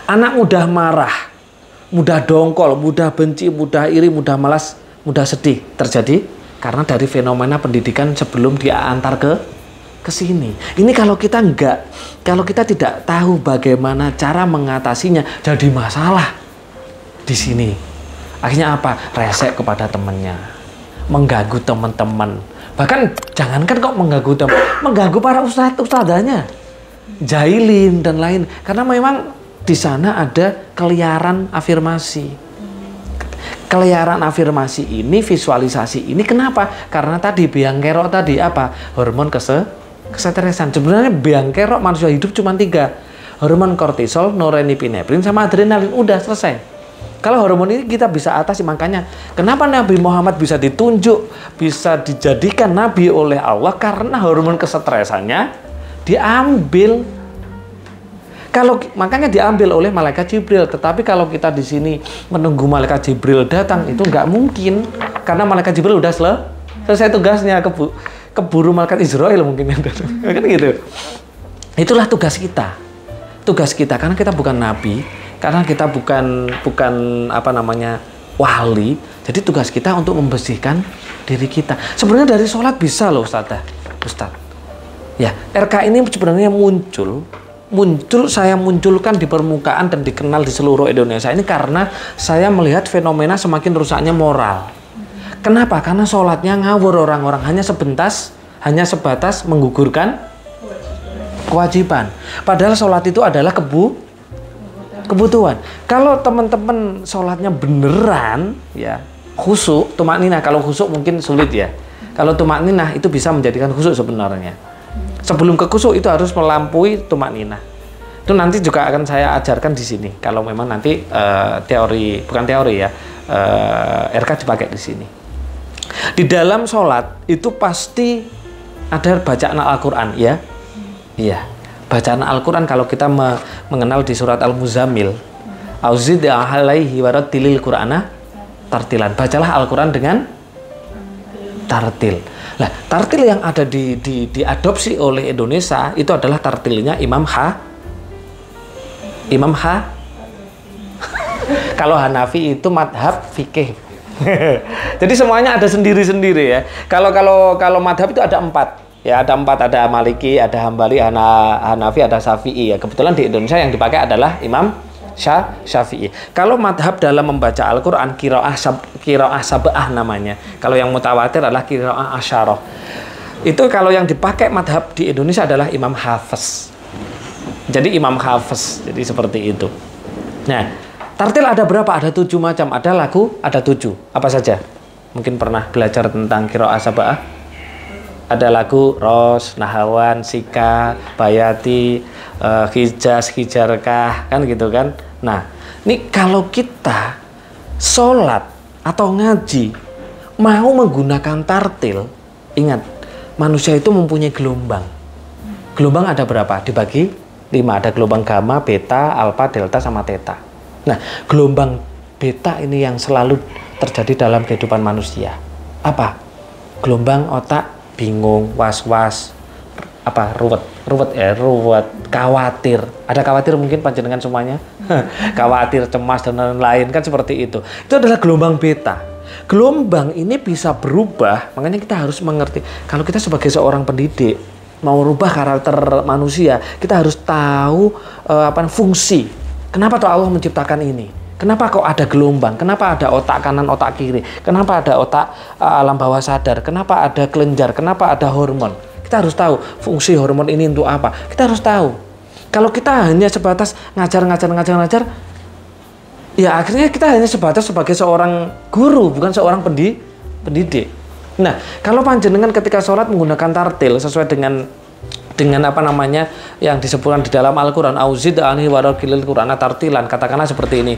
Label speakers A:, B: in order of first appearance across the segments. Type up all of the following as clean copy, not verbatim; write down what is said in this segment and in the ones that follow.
A: Anak mudah marah, mudah dongkol, mudah benci, mudah iri, mudah malas, mudah sedih terjadi karena dari fenomena pendidikan sebelum dia antar ke sini. Ini kalau kita tidak tahu bagaimana cara mengatasinya, jadi masalah di sini. Akhirnya apa? Resek kepada temannya, mengganggu teman-teman. Bahkan jangankan kok mengganggu para ustadzanya, jahilin dan lain. Karena memang di sana ada keliaran afirmasi. Keliaran afirmasi ini, visualisasi ini kenapa? Karena tadi biang kerok tadi apa? Hormon kesetresan. Sebenarnya biang kerok manusia hidup cuma 3. Hormon kortisol, norepinefrin, sama adrenalin. Udah selesai. Kalau hormon ini kita bisa atasi. Makanya kenapa Nabi Muhammad bisa ditunjuk, bisa dijadikan Nabi oleh Allah, karena hormon kesetresannya diambil. Makanya diambil oleh malaikat Jibril. Tetapi kalau kita di sini menunggu malaikat Jibril datang, itu nggak mungkin, karena malaikat Jibril udah selesai tugasnya, keburu malaikat Israel mungkin kan gitu. Itulah tugas kita karena kita bukan nabi, karena kita bukan wali. Jadi tugas kita untuk membersihkan diri kita. Sebenarnya dari sholat bisa loh Ustaz. Ya, RK ini sebenarnya saya munculkan di permukaan dan dikenal di seluruh Indonesia ini karena saya melihat fenomena semakin rusaknya moral. Kenapa? Karena sholatnya ngawur orang-orang, hanya sebatas menggugurkan kewajiban. Padahal sholat itu adalah kebutuhan. Kalau teman-teman sholatnya beneran, ya khusyuk, tumakninah. Kalau khusyuk mungkin sulit ya. Kalau tumakninah itu bisa menjadikan khusyuk sebenarnya. Sebelum ke khusyuk itu harus melampaui tumakninah. Itu nanti juga akan saya ajarkan di sini. Kalau memang nanti RK dipakai di sini. Di dalam sholat itu pasti ada bacaan Al-Quran, ya. Iya. Bacaan Al-Quran kalau kita mengenal di surat Al-Muzammil, Auzid alaihi warattilil Qur'ana tartilan. Bacalah Al-Quran dengan tartil. Nah, tartil yang ada diadopsi oleh Indonesia itu adalah tartilnya Imam H. Kalau Hanafi itu madhab fikih. Jadi semuanya ada sendiri-sendiri ya. Kalau madhab itu ada 4. Ya, ada 4, ada Maliki, ada Hambali, Hanafi, ada Syafi'i ya. Kebetulan di Indonesia yang dipakai adalah Imam Syafi'i. Kalau madhab dalam membaca Al-Quran, qiraah sab'ah namanya. Kalau yang mutawatir adalah qiraah asyarah. Itu kalau yang dipakai madhab di Indonesia adalah Imam Hafiz. Jadi Imam Hafiz, jadi seperti itu. Nah, tartil ada berapa? Ada 7 macam. Ada lagu, ada 7. Apa saja? Mungkin pernah belajar tentang qiraah sab'ah. Ada lagu Ros, Nahawan, Sika, Bayati, Hijaz, Hijarkah, kan gitu kan. Nah, ini kalau kita sholat atau ngaji mau menggunakan tartil, ingat, manusia itu mempunyai gelombang. Gelombang ada berapa? Dibagi 5. Ada gelombang gamma, beta, alfa, delta, sama theta. Nah, gelombang beta ini yang selalu terjadi dalam kehidupan manusia. Apa? Gelombang otak bingung, was-was, ruwet, khawatir. Ada khawatir mungkin panjenengan semuanya? Khawatir, cemas, dan lain-lain, kan seperti itu. Itu adalah gelombang beta. Gelombang ini bisa berubah, makanya kita harus mengerti. Kalau kita sebagai seorang pendidik, mau rubah karakter manusia, kita harus tahu fungsi. Kenapa tuh Allah menciptakan ini? Kenapa kok ada gelombang? Kenapa ada otak kanan, otak kiri? Kenapa ada otak alam bawah sadar? Kenapa ada kelenjar? Kenapa ada hormon? Kita harus tahu fungsi hormon ini untuk apa. Kita harus tahu. Kalau kita hanya sebatas ngajar, ya akhirnya kita hanya sebatas sebagai seorang guru, bukan seorang pendidik. Nah, kalau panjenengan ketika sholat menggunakan tartil sesuai dengan yang disebutkan di dalam Al-Quran, Auzid alaihi warattilil Qur'ana tartilan, katakanlah seperti ini.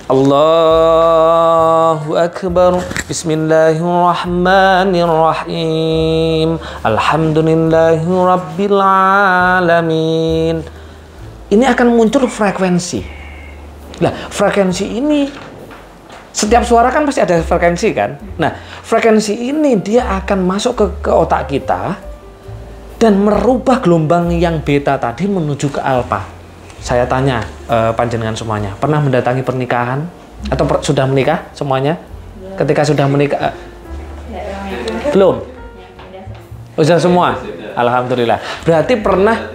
A: Allahu Akbar, Bismillahirrahmanirrahim, Alhamdulillahi Rabbil Alamin. Ini akan muncul frekuensi. Nah, frekuensi ini, setiap suara kan pasti ada frekuensi kan. Nah, frekuensi ini dia akan masuk ke otak kita dan merubah gelombang yang beta tadi menuju ke alfa. Saya tanya panjenengan semuanya, pernah mendatangi pernikahan atau sudah menikah semuanya? Ketika sudah menikah belum? Sudah semua? Alhamdulillah. Berarti pernah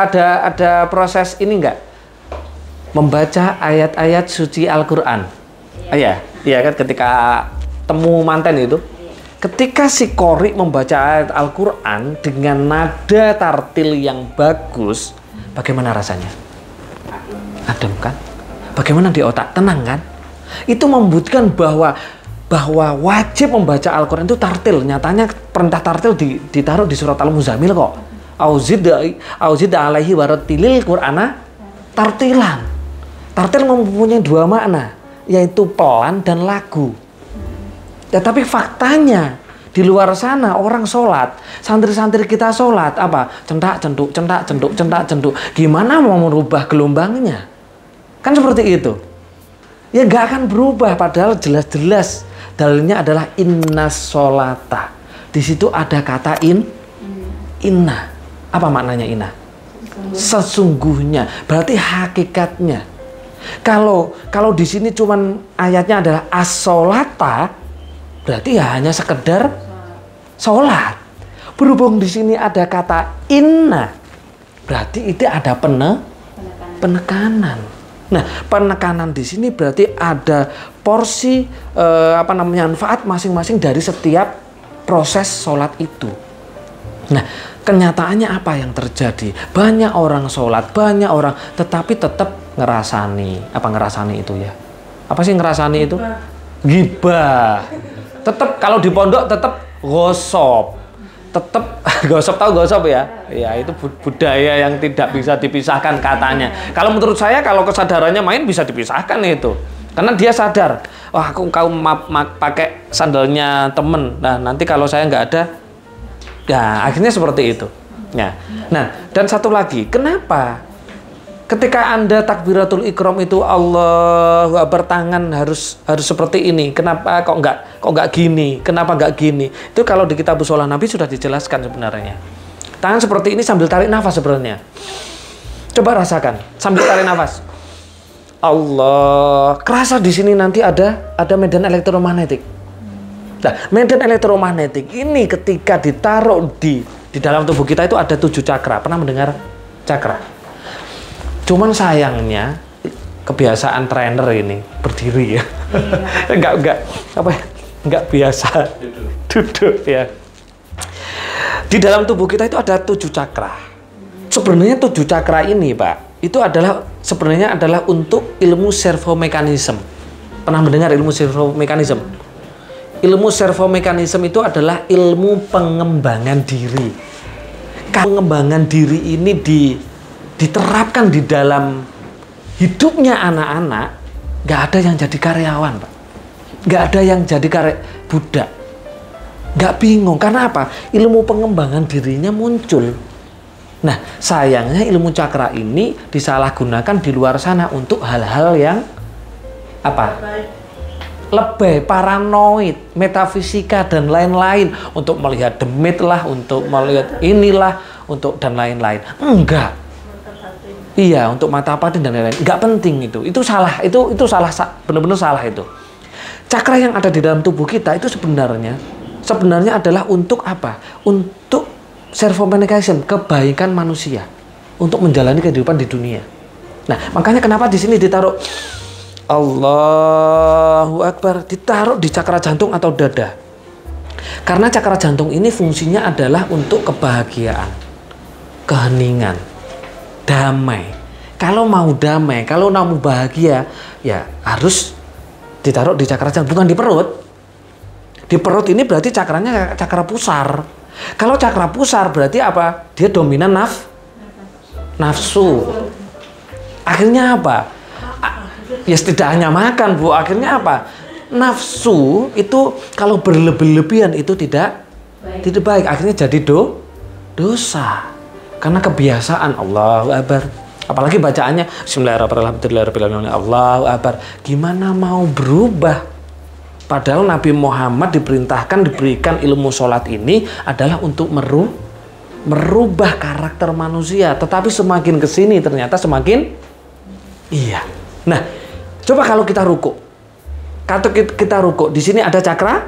A: ada proses ini enggak? Membaca ayat-ayat suci Al-Qur'an. Iya, iya kan ketika temu manten itu. Ketika si qori membaca ayat Al-Qur'an dengan nada tartil yang bagus, bagaimana rasanya? Adem kan? Bagaimana di otak? Tenang kan? Itu membuktikan bahwa wajib membaca Al-Qur'an itu tartil. Nyatanya perintah tartil ditaruh di surat Al-Muzammil kok. Auzid alaihi warattilil Qur'ana tartilan. Tartil mempunyai dua makna, yaitu pelan dan lagu. Ya, tapi faktanya di luar sana orang sholat, santri-santri kita sholat apa? Centak centuk, centak centuk, centak centuk. Gimana mau merubah gelombangnya? Kan seperti itu. Ya nggak akan berubah. Padahal jelas-jelas dalilnya adalah inna sholata. Di situ ada kata inna. Apa maknanya inna? Sesungguhnya. Berarti hakikatnya. Kalau di sini cuman ayatnya adalah as-sholata, berarti ya hanya sekedar sholat. Berhubung di sini ada kata inna, berarti itu ada penekanan. Nah, penekanan di sini berarti ada porsi manfaat masing-masing dari setiap proses sholat itu. Nah, kenyataannya apa yang terjadi? Banyak orang sholat, banyak orang, tetapi tetap ngerasani. Apa ngerasani itu ya? Apa sih ngerasani itu? Ghibah. Tetap kalau di pondok tetap gosop. Tetap gosop, tahu gosop ya? Ya, itu budaya yang tidak bisa dipisahkan katanya. Kalau menurut saya kalau kesadarannya main bisa dipisahkan itu. Karena dia sadar, wah aku pakai sandalnya temen. Nah, nanti kalau saya nggak ada, ya akhirnya seperti itu. Ya. Nah, dan satu lagi, kenapa ketika Anda takbiratul ikram itu Allahu Akbar tangan harus seperti ini? Kenapa kok nggak gini? Kenapa nggak gini? Itu kalau di kitab sholat Nabi sudah dijelaskan sebenarnya. Tangan seperti ini sambil tarik nafas sebenarnya. Coba rasakan sambil tarik nafas. Allah, kerasa di sini nanti ada medan elektromagnetik. Nah, medan elektromagnetik ini ketika ditaruh di dalam tubuh kita itu ada 7 cakra. Pernah mendengar cakra? Cuman sayangnya kebiasaan trainer ini berdiri ya. Enggak biasa duduk ya. Di dalam tubuh kita itu ada 7 cakra. Sebenarnya 7 cakra ini, Pak, itu sebenarnya adalah untuk ilmu servomekanisme. Pernah mendengar ilmu servomekanisme? Ilmu servomekanisme itu adalah ilmu pengembangan diri. Pengembangan diri ini diterapkan di dalam hidupnya anak-anak, nggak ada yang jadi karyawan, Pak. Nggak ada yang jadi budak. Nggak bingung, karena apa? Ilmu pengembangan dirinya muncul. Nah, sayangnya ilmu cakra ini disalahgunakan di luar sana untuk hal-hal yang apa? Lebay, paranoid, metafisika, dan lain-lain. Untuk melihat demit lah, untuk melihat inilah, untuk dan lain-lain. Enggak. Iya, untuk mata batin dan lain-lain. Nggak penting itu. Itu salah. Itu salah, benar-benar salah itu. Cakra yang ada di dalam tubuh kita itu sebenarnya adalah untuk apa? Untuk servomekanisme, kebaikan manusia, untuk menjalani kehidupan di dunia. Nah, makanya kenapa di sini ditaruh Allahu Akbar, ditaruh di cakra jantung atau dada. Karena cakra jantung ini fungsinya adalah untuk kebahagiaan, keheningan, damai. Kalau mau damai, kalau mau bahagia, ya harus ditaruh di cakra jantung, bukan di perut. Di perut ini berarti cakranya cakra pusar. Kalau cakra pusar berarti apa? Dia dominan nafsu. Akhirnya apa? Ya tidak hanya makan, Bu. Akhirnya apa? Nafsu itu kalau berlebih-lebihan itu tidak baik. Akhirnya jadi dosa. Karena kebiasaan Allahu Akbar. Apalagi bacaannya Bismillahirrahmanirrahim, Allahu Akbar. Gimana mau berubah? Padahal Nabi Muhammad diberikan ilmu sholat ini adalah untuk merubah karakter manusia, tetapi semakin kesini ternyata semakin iya. Nah, coba kalau kita ruku, di sini ada cakra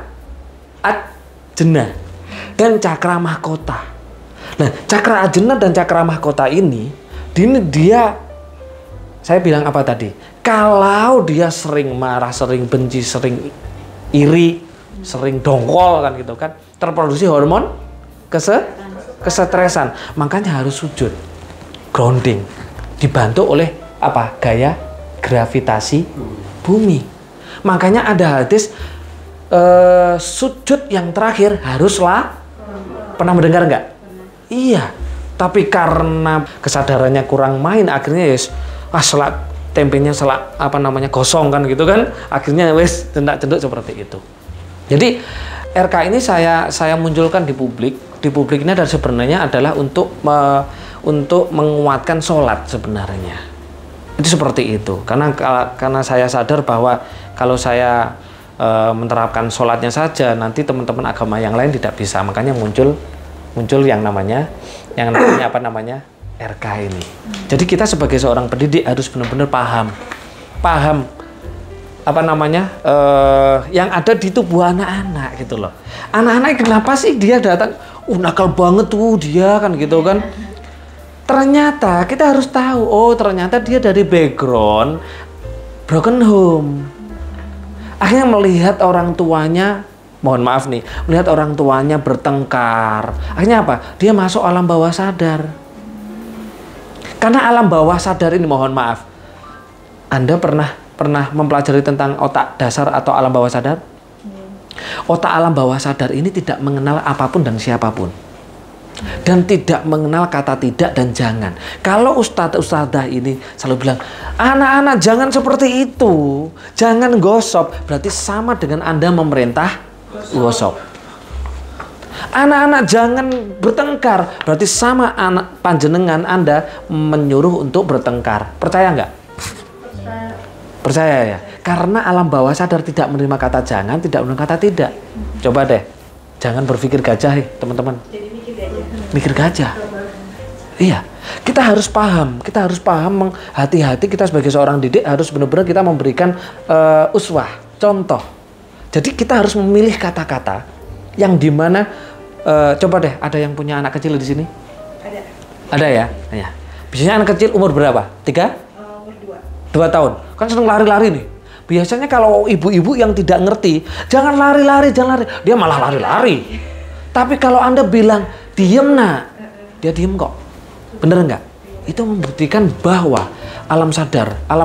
A: ajna dan cakra mahkota. Nah, cakra ajna dan cakra mahkota ini dia, saya bilang apa tadi? Kalau dia sering marah, sering benci, sering iri, sering dongkol kan gitu kan, terproduksi hormon kesetresan. Makanya harus sujud, grounding, dibantu oleh apa? Gaya gravitasi bumi. Makanya ada hadis sujud yang terakhir haruslah, pernah mendengar nggak? Iya. Tapi karena kesadarannya kurang main, akhirnya yes, selat tempenya gosong kan gitu kan. Akhirnya wes cendak-cenduk seperti itu. Jadi RK ini saya munculkan di publik. Di publik ini sebenarnya adalah untuk menguatkan sholat sebenarnya. Itu seperti itu. Karena saya sadar bahwa kalau saya menerapkan sholatnya saja, nanti teman-teman agama yang lain tidak bisa. Makanya muncul yang namanya RK ini. Jadi kita sebagai seorang pendidik harus benar-benar paham yang ada di tubuh anak-anak gitu loh. Anak-anak kenapa sih dia datang nakal banget tuh dia kan gitu kan. Ternyata kita harus tahu, ternyata dia dari background broken home. Akhirnya melihat orang tuanya, mohon maaf nih, melihat orang tuanya bertengkar. Akhirnya apa? Dia masuk alam bawah sadar. Karena alam bawah sadar ini, mohon maaf, Anda pernah mempelajari tentang otak dasar atau alam bawah sadar? Otak alam bawah sadar ini tidak mengenal apapun dan siapapun. Dan tidak mengenal kata tidak dan jangan. Kalau ustadzah ini selalu bilang, anak-anak jangan seperti itu, jangan gosop, berarti sama dengan Anda memerintah gosop. Anak-anak jangan bertengkar, berarti sama anak panjenengan Anda menyuruh untuk bertengkar. Percaya nggak? Percaya ya? Karena alam bawah sadar tidak menerima kata jangan, tidak menerima kata tidak. Coba deh, jangan berpikir gajah, teman-teman. Mikir gajah. Iya, kita harus paham, hati-hati kita sebagai seorang didik harus benar-benar kita memberikan uswah, contoh. Jadi kita harus memilih kata-kata yang dimana, coba deh, ada yang punya anak kecil di sini? Ada ya? Ya. Biasanya anak kecil umur berapa? 3? Umur 2 tahun. Kan seneng lari-lari nih. Biasanya kalau ibu-ibu yang tidak ngerti, jangan lari-lari, dia malah lari-lari. Tapi kalau Anda bilang, diem nak, dia diem kok. Bener nggak? Itu membuktikan bahwa alam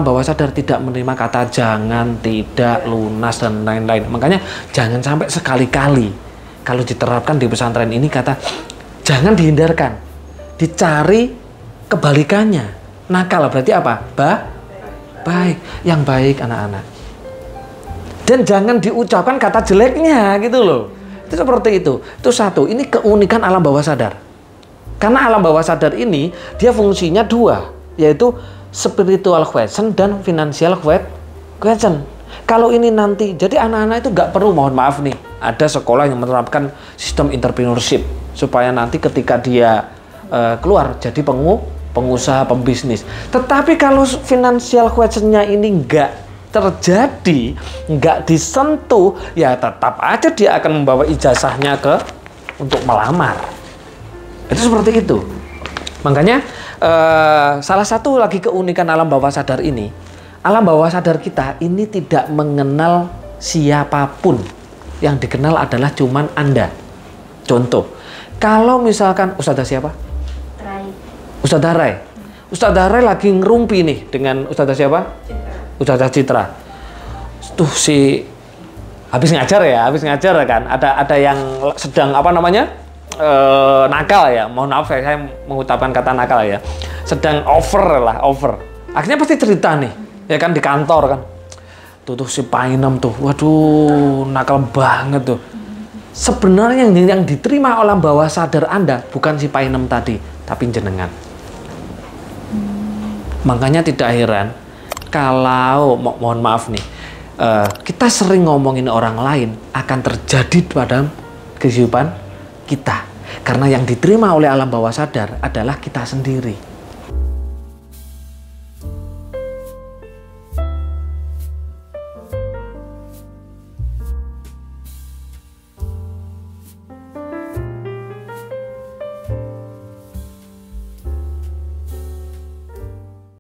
A: bawah sadar tidak menerima kata jangan, tidak, lunas, dan lain-lain. Makanya jangan sampai sekali-kali kalau diterapkan di pesantren ini kata jangan dihindarkan, dicari kebalikannya. Nakal berarti apa? Baik, yang baik anak-anak. Dan jangan diucapkan kata jeleknya gitu loh. Itu seperti itu. Itu satu. Ini keunikan alam bawah sadar. Karena alam bawah sadar ini dia fungsinya 2, yaitu spiritual question dan financial question. Kalau ini nanti, jadi anak-anak itu nggak perlu, mohon maaf nih, ada sekolah yang menerapkan sistem entrepreneurship supaya nanti ketika dia keluar jadi pengusaha, pembisnis. Tetapi kalau financial questionnya ini nggak terjadi, nggak disentuh, ya tetap aja dia akan membawa ijazahnya untuk melamar. Itu seperti itu. Makanya salah satu lagi keunikan alam bawah sadar ini, alam bawah sadar kita ini tidak mengenal siapapun. Yang dikenal adalah cuman Anda. Contoh, kalau misalkan Ustadzah siapa? Rai. Ustadzah Rai. Ustadzah Rai lagi ngerumpi nih dengan Ustadzah siapa? Ustadzah Citra. Tuh si habis ngajar kan. Ada yang sedang nakal ya. Mohon maaf saya mengucapkan kata nakal ya. Sedang over. Akhirnya pasti cerita nih, ya kan, di kantor kan. Tuh si Painem tuh. Waduh, nakal banget tuh. Sebenarnya yang diterima alam bawah sadar Anda bukan si Painem tadi, tapi jenengan. Makanya tidak heran kalau, mohon maaf nih, kita sering ngomongin orang lain akan terjadi pada kehidupan kita. Karena yang diterima oleh alam bawah sadar adalah kita sendiri.